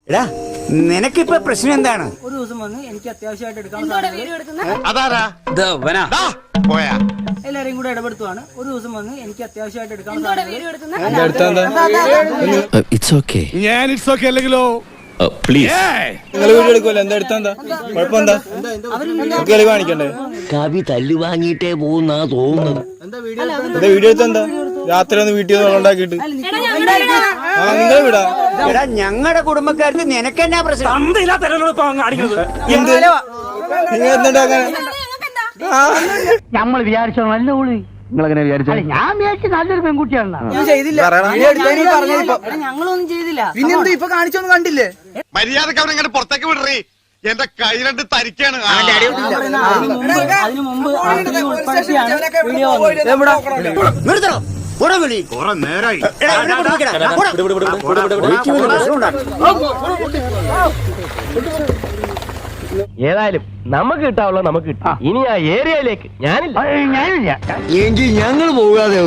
എടാ നിനക്കിപ്പോ പ്രശ്നം എന്താണ്? ഒരു ദിവസം വന്ന് എനിക്ക് അത്യാവശ്യമായിട്ട് എടുക്കാൻ എല്ലാരെയും കൂടെ ഇടപെടുത്തുവാണ്. ഒരു ദിവസം വന്ന് എനിക്ക് അത്യാവശ്യമായിട്ട് എടുക്കാൻ അല്ലെങ്കിലോ നിങ്ങൾ വീഡിയോ എടുക്കുമല്ലോ, എന്താ എടുത്താ കുഴപ്പമെന്താ? കളി കാണിക്കണ്ടേ? കവി തല്ലു വാങ്ങിയിട്ടേ പോകുന്നാ തോന്നുന്നത്. എന്താ വീഡിയോ എടുത്താ? രാത്രി ഒന്ന് വീട്ടിൽ ഉണ്ടാക്കിയിട്ട് നിങ്ങൾ വിടാ. എടാ ഞങ്ങളുടെ കുടുംബക്കാർക്ക് നിനക്കെന്നാ പ്രശ്നം? എന്ത് നിങ്ങൾ എന്തുണ്ടാക്കാൻ? നമ്മൾ വിചാരിച്ചോ നല്ല ഊളി. നിങ്ങളെങ്ങനെ വിചാരിച്ചു? ഞാൻ വിചാരിച്ചു നല്ലൊരു പെൺകുട്ടിയാണ്. ഞങ്ങളൊന്നും ചെയ്തില്ല. പിന്നെന്താ ഇപ്പൊ കാണിച്ചൊന്നും കണ്ടില്ലേ? മര്യാദക്ക് അവനെ പുറത്തേക്ക് വിടറി. എന്റെ കൈ രണ്ട് തരിക്കാണ്. അതിനു മുമ്പ് ഉൾപ്പെടുത്തിയാണ് വീഡിയോ നിർത്തണോ? കുറെ നേരായി. ഏതായാലും നമുക്ക് കിട്ടാവുള്ള നമുക്ക് കിട്ടാം. ഇനി ആ ഏരിയയിലേക്ക് ഞാനില്ല. എങ്കിൽ ഞങ്ങൾ പോകാതെ